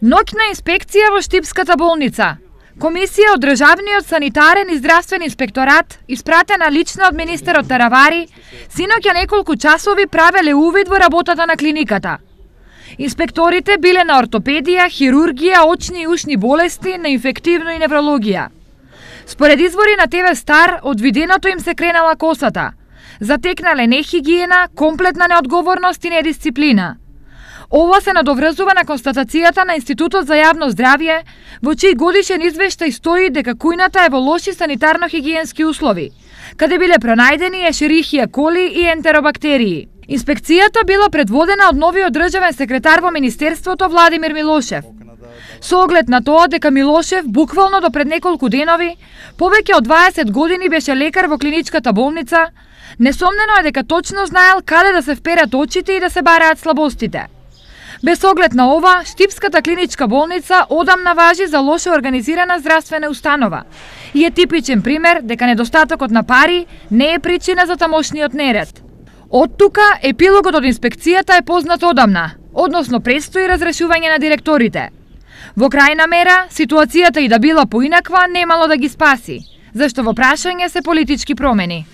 Ноќна инспекција во Штипската болница. Комисија од Државниот санитарен и здравствен инспекторат, испратена лично од министерот Таравари, синоќа неколку часови правеле увид во работата на клиниката. Инспекторите биле на ортопедија, хирургија, очни и ушни болести, на инфективно и неврологија. Според извори на ТВ Стар, од виденото им се кренала косата. Затекнале нехигиена, комплетна неодговорност и недисциплина. Ова се надоврзува на констатацијата на Институтот за јавно здравје, во чиј годишен извештај стои дека кујната е во лоши санитарно-хигиенски услови, каде биле пронајдени Ешерихија коли и ентеробактерии. Инспекцијата била предводена од новиот државен секретар во Министерството Владимир Милошев. Со оглед на тоа дека Милошев буквално до пред неколку денови, повеќе од 20 години беше лекар во клиничката болница, несомнено е дека точно знаел каде да се вперат очите и да се бараат слабостите. Без оглед на ова, Штипската клиничка болница одамна важи за лошо организирана здравствена установа и е типичен пример дека недостатокот на пари не е причина за тамошниот неред. Од тука, епилогот од инспекцијата е познат одамна, односно предстои разрешување на директорите. Во крајна мера, ситуацијата и да била поинаква немало да ги спаси, зашто во прашање се политички промени.